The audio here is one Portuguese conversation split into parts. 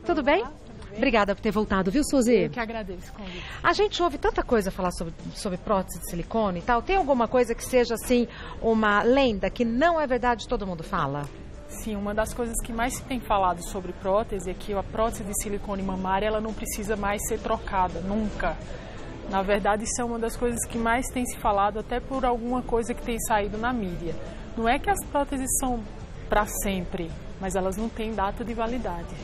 Tudo bem? Obrigada por ter voltado, viu, Suzy? Eu que agradeço o convite. A gente ouve tanta coisa falar sobre prótese de silicone e tal. Tem alguma coisa que seja, assim, uma lenda que não é verdade, todo mundo fala? Sim, uma das coisas que mais se tem falado sobre prótese é que a prótese de silicone mamária ela não precisa mais ser trocada, nunca. Na verdade, isso é uma das coisas que mais tem se falado, até por alguma coisa que tem saído na mídia. Não é que as próteses são para sempre, mas elas não têm data de validade.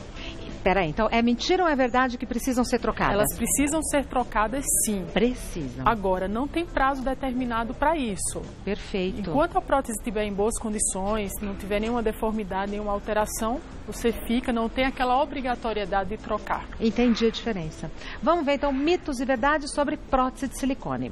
Peraí, então é mentira ou é verdade que precisam ser trocadas? Elas precisam ser trocadas, sim. Precisam. Agora, não tem prazo determinado para isso. Perfeito. Enquanto a prótese estiver em boas condições, não tiver nenhuma deformidade, nenhuma alteração, você fica, não tem aquela obrigatoriedade de trocar. Entendi a diferença. Vamos ver então mitos e verdades sobre prótese de silicone.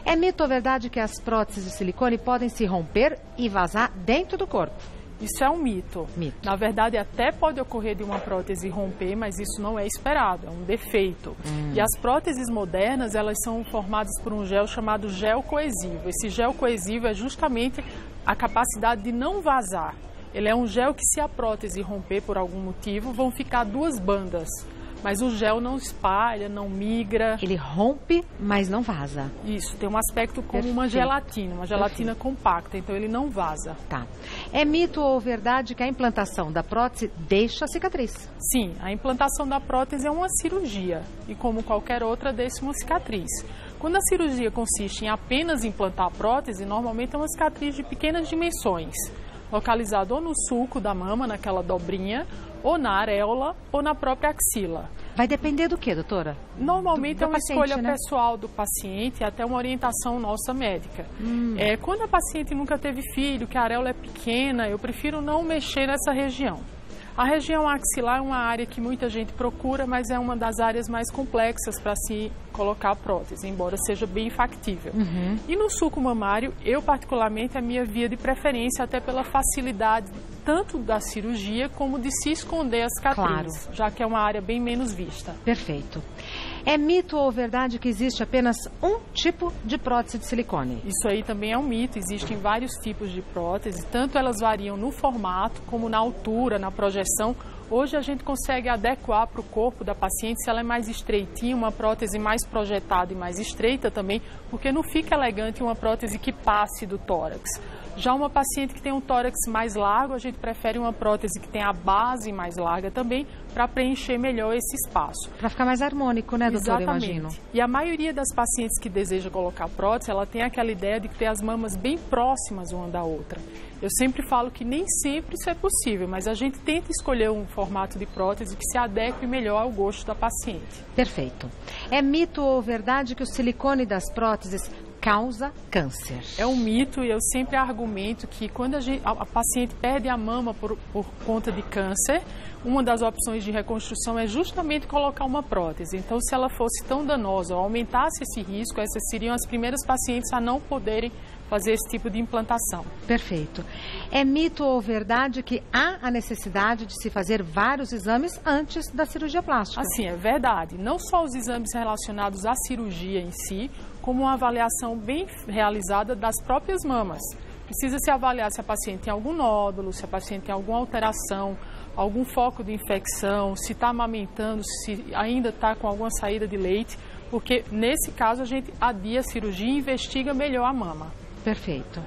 É mito ou verdade que as próteses de silicone podem se romper e vazar dentro do corpo? Isso é um mito. Na verdade, até pode ocorrer de uma prótese romper, mas isso não é esperado, é um defeito. E as próteses modernas, elas são formadas por um gel chamado gel coesivo. Esse gel coesivo é justamente a capacidade de não vazar. Ele é um gel que, se a prótese romper por algum motivo, vão ficar duas bandas. Mas o gel não espalha, não migra. Ele rompe, mas não vaza. Isso, tem um aspecto como uma gelatina compacta, então ele não vaza. Tá. É mito ou verdade que a implantação da prótese deixa cicatriz? Sim, a implantação da prótese é uma cirurgia e, como qualquer outra, deixa uma cicatriz. Quando a cirurgia consiste em apenas implantar a prótese, normalmente é uma cicatriz de pequenas dimensões, localizado ou no sulco da mama, naquela dobrinha, ou na areola, ou na própria axila. Vai depender do que, doutora? Normalmente é uma paciente, escolha né? pessoal do paciente e até uma orientação nossa médica. Quando a paciente nunca teve filho, que a areola é pequena, eu prefiro não mexer nessa região. A região axilar é uma área que muita gente procura, mas é uma das áreas mais complexas para se colocar a prótese, embora seja bem factível. E no sulco mamário, eu particularmente, a minha via de preferência, até pela facilidade tanto da cirurgia como de se esconder as cicatrizes, já que é uma área bem menos vista. Perfeito. É mito ou verdade que existe apenas um tipo de prótese de silicone? Isso aí também é um mito, existem vários tipos de prótese, tanto elas variam no formato como na altura, na projeção. Hoje a gente consegue adequar para o corpo da paciente, se ela é mais estreitinha, uma prótese mais projetada e mais estreita também, porque não fica elegante uma prótese que passe do tórax. Já uma paciente que tem um tórax mais largo, a gente prefere uma prótese que tem a base mais larga também, para preencher melhor esse espaço. Para ficar mais harmônico, né, doutora? Exatamente. Imagino. E a maioria das pacientes que deseja colocar prótese, ela tem aquela ideia de ter as mamas bem próximas uma da outra. Eu sempre falo que nem sempre isso é possível, mas a gente tenta escolher um formato de prótese que se adeque melhor ao gosto da paciente. Perfeito. É mito ou verdade que o silicone das próteses causa câncer? É um mito e eu sempre argumento que quando a paciente perde a mama por conta de câncer, uma das opções de reconstrução é justamente colocar uma prótese. Então, se ela fosse tão danosa ou aumentasse esse risco, essas seriam as primeiras pacientes a não poderem fazer esse tipo de implantação. Perfeito. É mito ou verdade que há a necessidade de se fazer vários exames antes da cirurgia plástica? Assim, é verdade. Não só os exames relacionados à cirurgia em si, como uma avaliação bem realizada das próprias mamas. Precisa se avaliar se a paciente tem algum nódulo, se a paciente tem alguma alteração, algum foco de infecção, se está amamentando, se ainda está com alguma saída de leite, porque nesse caso a gente adia a cirurgia e investiga melhor a mama. Perfeito.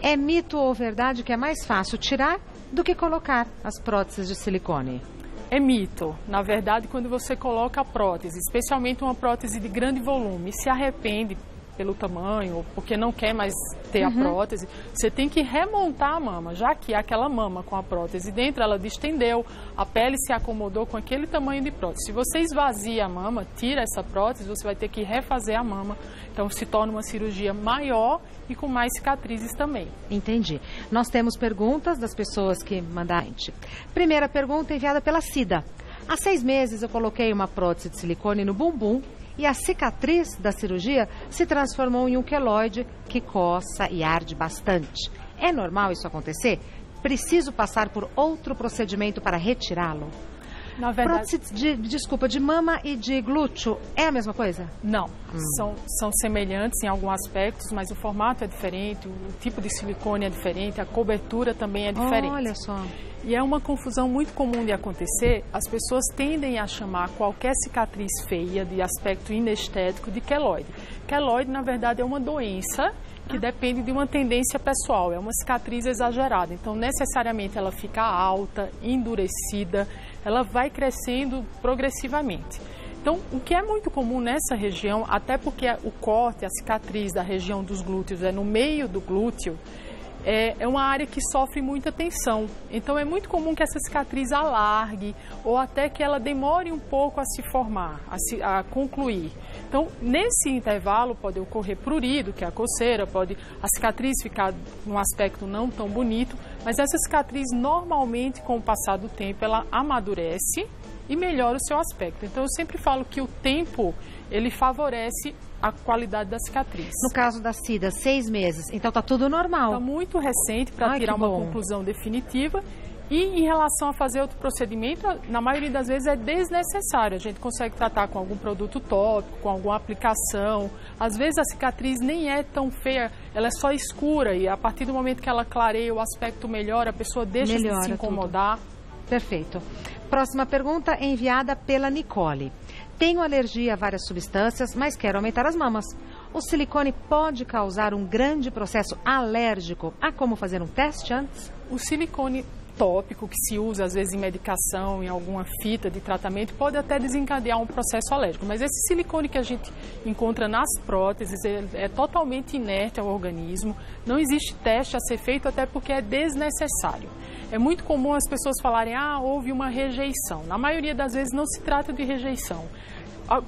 É mito ou verdade que é mais fácil tirar do que colocar as próteses de silicone? É mito. Na verdade, quando você coloca a prótese, especialmente uma prótese de grande volume, se arrepende pelo tamanho ou porque não quer mais ter a prótese, você tem que remontar a mama, já que aquela mama com a prótese dentro, ela distendeu, a pele se acomodou com aquele tamanho de prótese. Se você esvazia a mama, tira essa prótese, você vai ter que refazer a mama, então se torna uma cirurgia maior e com mais cicatrizes também. Entendi. Nós temos perguntas das pessoas que mandaram a gente. Primeira pergunta enviada pela Cida. Há 6 meses eu coloquei uma prótese de silicone no bumbum e a cicatriz da cirurgia se transformou em um queloide que coça e arde bastante. É normal isso acontecer? Preciso passar por outro procedimento para retirá-lo? Na verdade... Prótese de mama e de glúteo é a mesma coisa? Não, são semelhantes em alguns aspectos, mas o formato é diferente, o tipo de silicone é diferente, a cobertura também é diferente. Olha só. E é uma confusão muito comum de acontecer, as pessoas tendem a chamar qualquer cicatriz feia, de aspecto inestético, de queloide. Queloide, na verdade, é uma doença que depende de uma tendência pessoal, é uma cicatriz exagerada. Então, necessariamente, ela fica alta, endurecida, ela vai crescendo progressivamente. Então, o que é muito comum nessa região, até porque o corte, a cicatriz da região dos glúteos é no meio do glúteo, é uma área que sofre muita tensão. Então, é muito comum que essa cicatriz alargue ou até que ela demore um pouco a se formar, a concluir. Então, nesse intervalo pode ocorrer prurido, que é a coceira, pode a cicatriz ficar num aspecto não tão bonito, mas essa cicatriz normalmente, com o passar do tempo, ela amadurece e melhora o seu aspecto. Então, eu sempre falo que o tempo, ele favorece a qualidade da cicatriz. No caso da Cida, 6 meses, então tá tudo normal. Está muito recente para tirar uma conclusão definitiva. E em relação a fazer outro procedimento, na maioria das vezes é desnecessário. A gente consegue tratar com algum produto tópico, com alguma aplicação. Às vezes a cicatriz nem é tão feia, ela é só escura e a partir do momento que ela clareia, o aspecto melhora, a pessoa deixa de se incomodar. Tudo. Perfeito. Próxima pergunta é enviada pela Nicole. Tenho alergia a várias substâncias, mas quero aumentar as mamas. O silicone pode causar um grande processo alérgico. Há como fazer um teste antes? O silicone tópico que se usa às vezes em medicação, em alguma fita de tratamento, pode até desencadear um processo alérgico. Mas esse silicone que a gente encontra nas próteses é totalmente inerte ao organismo. Não existe teste a ser feito até porque é desnecessário. É muito comum as pessoas falarem, houve uma rejeição. Na maioria das vezes não se trata de rejeição.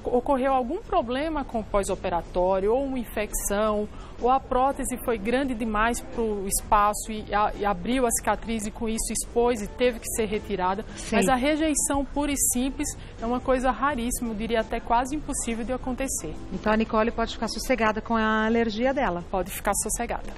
Ocorreu algum problema com o pós-operatório, ou uma infecção, ou a prótese foi grande demais para o espaço e abriu a cicatriz e com isso expôs e teve que ser retirada. Sim. Mas a rejeição pura e simples é uma coisa raríssima, eu diria até quase impossível de acontecer. Então a Nicole pode ficar sossegada com a alergia dela? Pode ficar sossegada.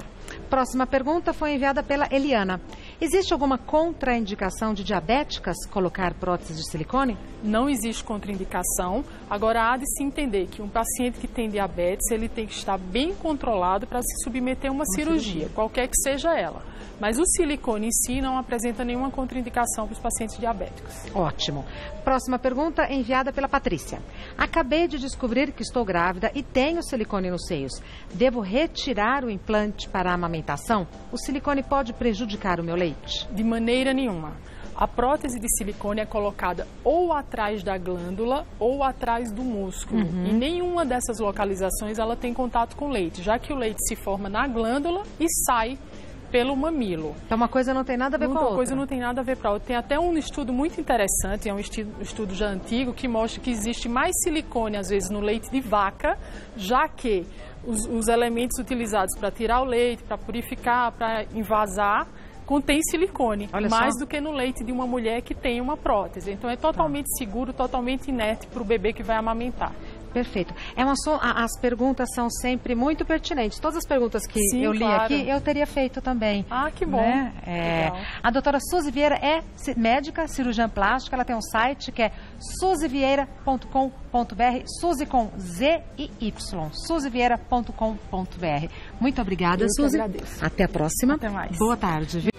Próxima pergunta foi enviada pela Eliana. Existe alguma contraindicação de diabéticas colocar prótese de silicone? Não existe contraindicação. Agora, há de se entender que um paciente que tem diabetes, ele tem que estar bem controlado para se submeter a uma cirurgia, qualquer que seja ela. Mas o silicone em si não apresenta nenhuma contraindicação para os pacientes diabéticos. Ótimo. Próxima pergunta enviada pela Patrícia. Acabei de descobrir que estou grávida e tenho silicone nos seios. Devo retirar o implante para a amamentação? O silicone pode prejudicar o meu leite? De maneira nenhuma. A prótese de silicone é colocada ou atrás da glândula ou atrás do músculo. Em nenhuma dessas localizações ela tem contato com o leite, já que o leite se forma na glândula e sai pelo mamilo. Então uma coisa não tem nada a ver com a outra. Uma coisa não tem nada a ver com a outra. Tem até um estudo muito interessante, é um estudo já antigo, que mostra que existe mais silicone, às vezes, no leite de vaca, já que os elementos utilizados para tirar o leite, para purificar, para envasar, contém silicone, mais do que no leite de uma mulher que tem uma prótese. Então é totalmente seguro, totalmente inerte para o bebê que vai amamentar. Perfeito. As perguntas são sempre muito pertinentes. Todas as perguntas que eu li aqui, eu teria feito também. Que bom. Né? A doutora Suzy Vieira é médica, cirurgiã plástica. Ela tem um site que é suzyvieira.com.br, Suzy com Z e Y, suzyvieira.com.br. Muito obrigada, Suzy. Agradeço. Até a próxima. Até mais. Boa tarde.